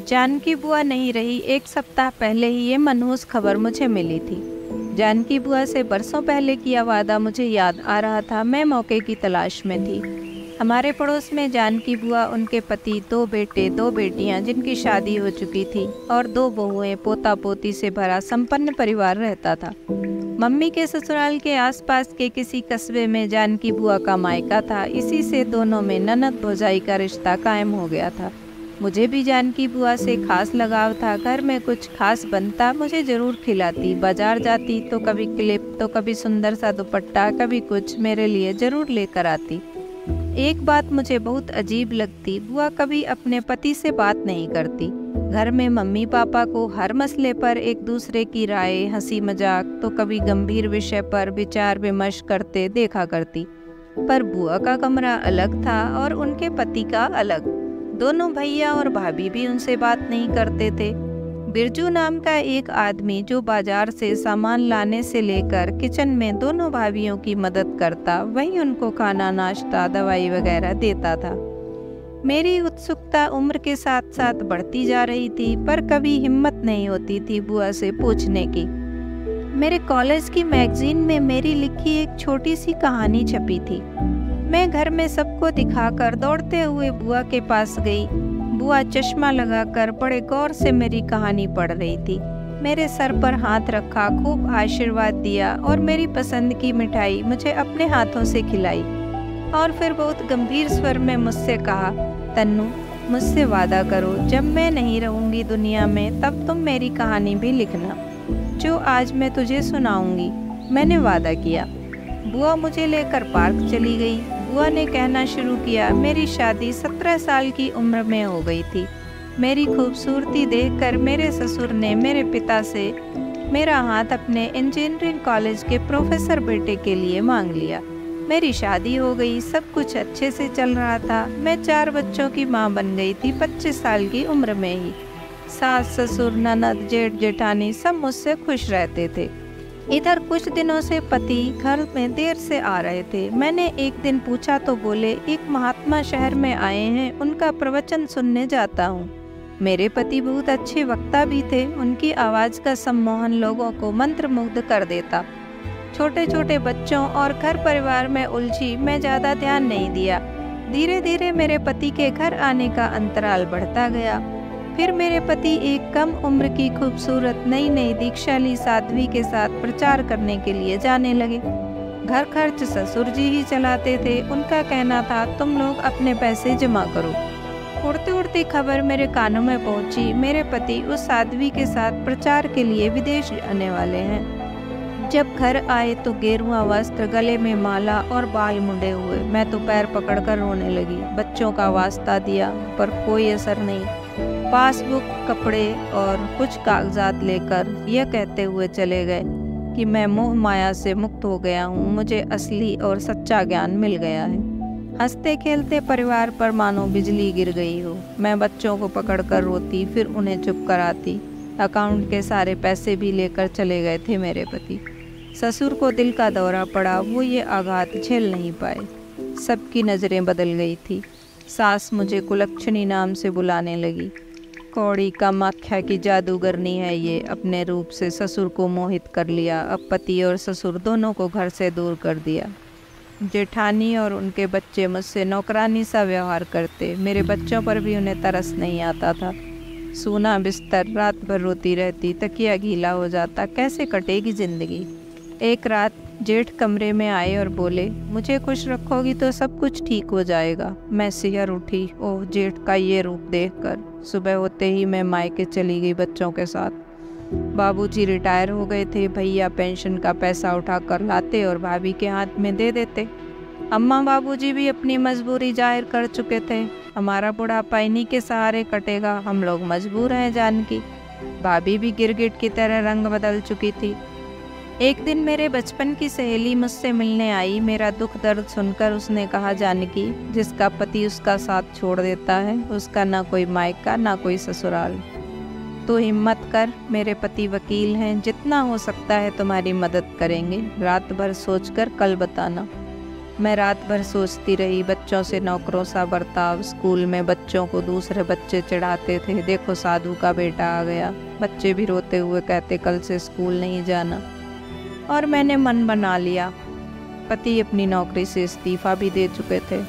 जानकी बुआ नहीं रही, 1 सप्ताह पहले ही ये मनहूस खबर मुझे मिली थी। जानकी बुआ से बरसों पहले किया वादा मुझे याद आ रहा था। मैं मौके की तलाश में थी। हमारे पड़ोस में जानकी बुआ, उनके पति, 2 बेटे 2 बेटियां जिनकी शादी हो चुकी थी और 2 बहुएं, पोता पोती से भरा संपन्न परिवार रहता था। मम्मी के ससुराल के आसपास के किसी कस्बे में जानकी बुआ का मायका था। इसी से दोनों में ननद भौजाई का रिश्ता कायम हो गया था। मुझे भी जानकी बुआ से खास लगाव था। घर में कुछ खास बनता मुझे ज़रूर खिलाती। बाजार जाती तो कभी क्लिप, तो कभी सुंदर सा दुपट्टा, कभी कुछ मेरे लिए ज़रूर लेकर आती। एक बात मुझे बहुत अजीब लगती, बुआ कभी अपने पति से बात नहीं करती। घर में मम्मी पापा को हर मसले पर एक दूसरे की राय, हंसी मजाक, तो कभी गंभीर विषय पर विचार विमर्श करते देखा करती। पर बुआ का कमरा अलग था और उनके पति का अलग। दोनों भैया और भाभी भी उनसे बात नहीं करते थे। बिरजू नाम का एक आदमी जो बाजार से सामान लाने से लेकर किचन में दोनों भाभियों की मदद करता, वही उनको खाना, नाश्ता, दवाई वगैरह देता था। मेरी उत्सुकता उम्र के साथ साथ बढ़ती जा रही थी, पर कभी हिम्मत नहीं होती थी बुआ से पूछने की। मेरे कॉलेज की मैगजीन में मेरी लिखी एक छोटी सी कहानी छपी थी। मैं घर में सबको दिखाकर दौड़ते हुए बुआ के पास गई। बुआ चश्मा लगाकर बड़े गौर से मेरी कहानी पढ़ रही थी। मेरे सर पर हाथ रखा, खूब आशीर्वाद दिया और मेरी पसंद की मिठाई मुझे अपने हाथों से खिलाई और फिर बहुत गंभीर स्वर में मुझसे कहा, तन्नू, मुझसे वादा करो, जब मैं नहीं रहूँगी दुनिया में तब तुम मेरी कहानी भी लिखना, जो आज मैं तुझे सुनाऊंगी। मैंने वादा किया। बुआ मुझे लेकर पार्क चली गई। बुआ ने कहना शुरू किया, मेरी शादी 17 साल की उम्र में हो गई थी। मेरी खूबसूरती देखकर मेरे ससुर ने मेरे पिता से मेरा हाथ अपने इंजीनियरिंग कॉलेज के प्रोफेसर बेटे के लिए मांग लिया। मेरी शादी हो गई, सब कुछ अच्छे से चल रहा था। मैं 4 बच्चों की मां बन गई थी 25 साल की उम्र में ही। सास, ससुर, ननद, जेठ, जेठानी सब मुझसे खुश रहते थे। इधर कुछ दिनों से पति घर में देर से आ रहे थे। मैंने एक दिन पूछा तो बोले, एक महात्मा शहर में आए हैं, उनका प्रवचन सुनने जाता हूँ। मेरे पति बहुत अच्छे वक्ता भी थे। उनकी आवाज़ का सम्मोहन लोगों को मंत्रमुग्ध कर देता। छोटे छोटे बच्चों और घर परिवार में उलझी मैं ज़्यादा ध्यान नहीं दिया। धीरे धीरे मेरे पति के घर आने का अंतराल बढ़ता गया। फिर मेरे पति एक कम उम्र की खूबसूरत नई नई दीक्षाली साध्वी के साथ प्रचार करने के लिए जाने लगे। घर खर्च ससुर जी ही चलाते थे। उनका कहना था, तुम लोग अपने पैसे जमा करो। उड़ती उड़ती खबर मेरे कानों में पहुंची, मेरे पति उस साध्वी के साथ प्रचार के लिए विदेश जाने वाले हैं। जब घर आए तो गेरुआ वस्त्र, गले में माला और बाल मुंडे हुए। मैं तो पैर पकड़कर रोने लगी। बच्चों का वास्ता दिया पर कोई असर नहीं। पासबुक, कपड़े और कुछ कागजात लेकर यह कहते हुए चले गए कि मैं मोह माया से मुक्त हो गया हूँ, मुझे असली और सच्चा ज्ञान मिल गया है। हंसते खेलते परिवार पर मानो बिजली गिर गई हो। मैं बच्चों को पकड़कर रोती, फिर उन्हें चुप कराती। अकाउंट के सारे पैसे भी लेकर चले गए थे मेरे पति। ससुर को दिल का दौरा पड़ा, वो ये आघात झेल नहीं पाए। सबकी नज़रें बदल गई थी। सास मुझे कुलक्षणी नाम से बुलाने लगी। कौड़ी कामाख्या की जादूगरनी है ये, अपने रूप से ससुर को मोहित कर लिया। अब पति और ससुर दोनों को घर से दूर कर दिया। जेठानी और उनके बच्चे मुझसे नौकरानी सा व्यवहार करते। मेरे बच्चों पर भी उन्हें तरस नहीं आता था। सूना बिस्तर, रात भर रोती रहती, तकिया गीला हो जाता। कैसे कटेगी जिंदगी। एक रात जेठ कमरे में आए और बोले, मुझे खुश रखोगी तो सब कुछ ठीक हो जाएगा। मैं सिहर उठी। ओह, जेठ का ये रूप देखकर। सुबह होते ही मैं मायके चली गई बच्चों के साथ। बाबूजी रिटायर हो गए थे। भैया पेंशन का पैसा उठाकर लाते और भाभी के हाथ में दे देते। अम्मा बाबूजी भी अपनी मजबूरी जाहिर कर चुके थे। हमारा बुढ़ापा इन्हीं के सहारे कटेगा, हम लोग मजबूर हैं जानकी। भाभी भी गिरगिट की तरह रंग बदल चुकी थी। एक दिन मेरे बचपन की सहेली मुझसे मिलने आई। मेरा दुख दर्द सुनकर उसने कहा, जानकी, जिसका पति उसका साथ छोड़ देता है, उसका ना कोई मायका ना कोई ससुराल। तो हिम्मत कर, मेरे पति वकील हैं, जितना हो सकता है तुम्हारी मदद करेंगे। रात भर सोचकर कल बताना। मैं रात भर सोचती रही, बच्चों से नौकरों सा बर्ताव। स्कूल में बच्चों को दूसरे बच्चे चिढ़ाते थे, देखो साधु का बेटा आ गया। बच्चे भी रोते हुए कहते कल से स्कूल नहीं जाना। और मैंने मन बना लिया। पति अपनी नौकरी से इस्तीफा भी दे चुके थे।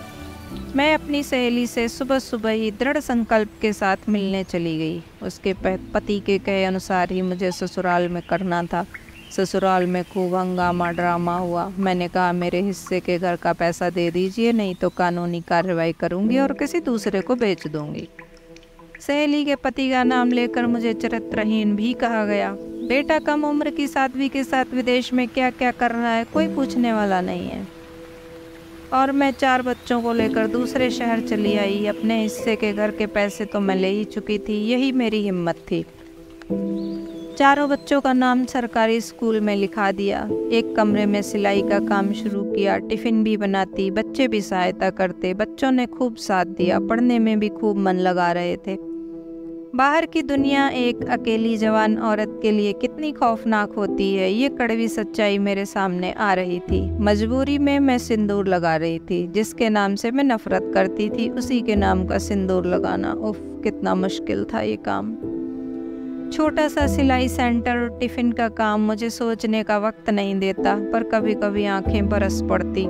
मैं अपनी सहेली से सुबह सुबह ही दृढ़ संकल्प के साथ मिलने चली गई। उसके पति के कहे अनुसार ही मुझे ससुराल में करना था। ससुराल में खूब हंगामा ड्रामा हुआ। मैंने कहा मेरे हिस्से के घर का पैसा दे दीजिए, नहीं तो कानूनी कार्रवाई करूंगी और किसी दूसरे को बेच दूंगी। सहेली के पति का नाम लेकर मुझे चरित्रहीन भी कहा गया। बेटा कम उम्र की साध्वी के साथ विदेश में क्या क्या कर रहा है कोई पूछने वाला नहीं है। और मैं 4 बच्चों को लेकर दूसरे शहर चली आई। अपने हिस्से के घर के पैसे तो मैं ले ही चुकी थी, यही मेरी हिम्मत थी। 4 बच्चों का नाम सरकारी स्कूल में लिखा दिया। एक कमरे में सिलाई का काम शुरू किया। टिफ़िन भी बनाती, बच्चे भी सहायता करते। बच्चों ने खूब साथ दिया, पढ़ने में भी खूब मन लगा रहे थे। बाहर की दुनिया एक अकेली जवान औरत के लिए कितनी खौफनाक होती है, ये कड़वी सच्चाई मेरे सामने आ रही थी। मजबूरी में मैं सिंदूर लगा रही थी। जिसके नाम से मैं नफरत करती थी, उसी के नाम का सिंदूर लगाना, उफ कितना मुश्किल था ये काम। छोटा सा सिलाई सेंटर और टिफ़िन का काम मुझे सोचने का वक्त नहीं देता, पर कभी कभी आंखें बरस पड़ती।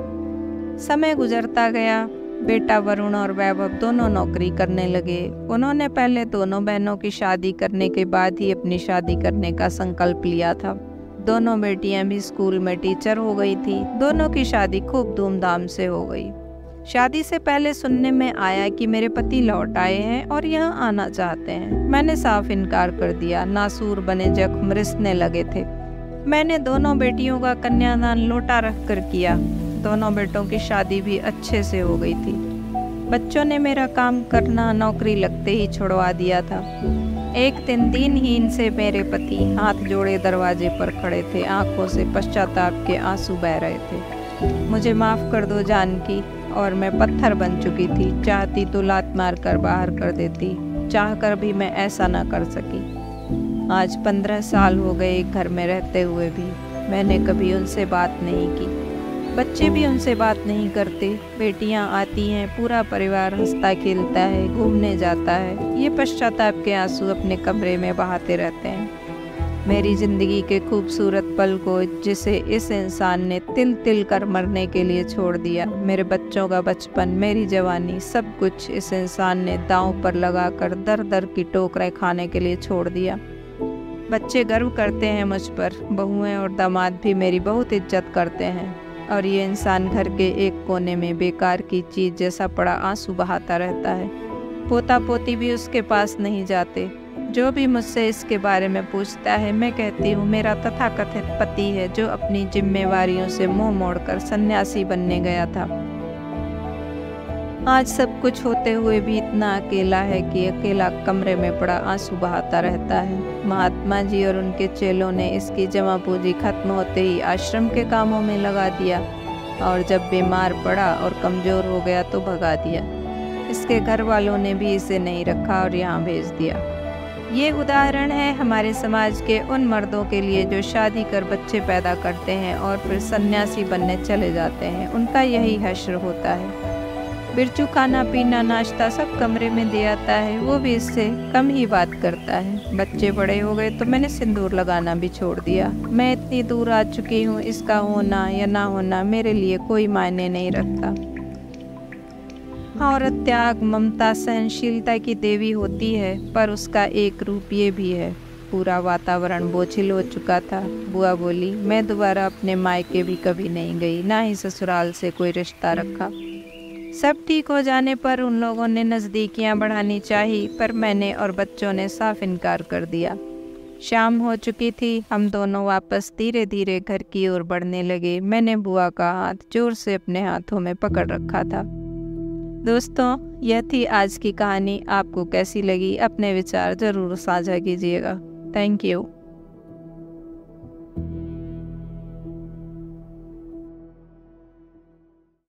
समय गुजरता गया। बेटा वरुण और वैभव दोनों नौकरी करने लगे। उन्होंने पहले दोनों बहनों की शादी करने के बाद ही अपनी शादी करने का संकल्प लिया था। दोनों बेटियां भी स्कूल में टीचर हो गई थी। दोनों की शादी खूब धूमधाम से हो गई। शादी से पहले सुनने में आया कि मेरे पति लौट आए हैं और यहाँ आना चाहते हैं। मैंने साफ इनकार कर दिया। नासूर बने जख्म रिसने लगे थे। मैंने दोनों बेटियों का कन्यादान लोटा रख कर किया। दोनों बेटों की शादी भी अच्छे से हो गई थी। बच्चों ने मेरा काम करना नौकरी लगते ही छुड़वा दिया था। एक दिन दिनहीन से मेरे पति हाथ जोड़े दरवाजे पर खड़े थे। आंखों से पश्चाताप के आंसू बह रहे थे। मुझे माफ़ कर दो जानकी। और मैं पत्थर बन चुकी थी। चाहती तो लात मार कर बाहर कर देती, चाहकर भी मैं ऐसा ना कर सकी। आज 15 साल हो गए एक घर में रहते हुए भी मैंने कभी उनसे बात नहीं की। बच्चे भी उनसे बात नहीं करते। बेटियां आती हैं, पूरा परिवार हंसता खेलता है, घूमने जाता है। ये पश्चाताप के आंसू अपने कमरे में बहाते रहते हैं। मेरी ज़िंदगी के खूबसूरत पल को जिसे इस इंसान ने तिल तिल कर मरने के लिए छोड़ दिया। मेरे बच्चों का बचपन, मेरी जवानी, सब कुछ इस इंसान ने दांव पर लगाकर दर दर की टोकरें खाने के लिए छोड़ दिया। बच्चे गर्व करते हैं मुझ पर। बहुएं और दामाद भी मेरी बहुत इज्जत करते हैं। और ये इंसान घर के एक कोने में बेकार की चीज़ जैसा पड़ा आंसू बहाता रहता है। पोता पोती भी उसके पास नहीं जाते। जो भी मुझसे इसके बारे में पूछता है, मैं कहती हूँ मेरा तथाकथित पति है जो अपनी जिम्मेवारियों से मुंह मोड़कर सन्यासी बनने गया था। आज सब कुछ होते हुए भी इतना अकेला है कि अकेला कमरे में पड़ा आंसू बहाता रहता है। महात्मा जी और उनके चेलों ने इसकी जमा पूंजी खत्म होते ही आश्रम के कामों में लगा दिया और जब बीमार पड़ा और कमज़ोर हो गया तो भगा दिया। इसके घर वालों ने भी इसे नहीं रखा और यहाँ भेज दिया। ये उदाहरण है हमारे समाज के उन मर्दों के लिए जो शादी कर बच्चे पैदा करते हैं और फिर सन्यासी बनने चले जाते हैं। उनका यही हश्र होता है। बिरजू खाना पीना नाश्ता सब कमरे में दे आता है, वो भी इससे कम ही बात करता है। बच्चे बड़े हो गए तो मैंने सिंदूर लगाना भी छोड़ दिया। मैं इतनी दूर आ चुकी हूँ, इसका होना या ना होना मेरे लिए कोई मायने नहीं रखता। औरत त्याग, ममता, सहनशीलता की देवी होती है, पर उसका एक रूप ये भी है। पूरा वातावरण बोझिल हो चुका था। बुआ बोली, मैं दोबारा अपने मायके भी कभी नहीं गई, ना ही ससुराल से कोई रिश्ता रखा। सब ठीक हो जाने पर उन लोगों ने नज़दीकियां बढ़ानी चाही, पर मैंने और बच्चों ने साफ इनकार कर दिया। शाम हो चुकी थी। हम दोनों वापस धीरे धीरे घर की ओर बढ़ने लगे। मैंने बुआ का हाथ जोर से अपने हाथों में पकड़ रखा था। दोस्तों, यह थी आज की कहानी। आपको कैसी लगी? अपने विचार ज़रूर साझा कीजिएगा। Thank you.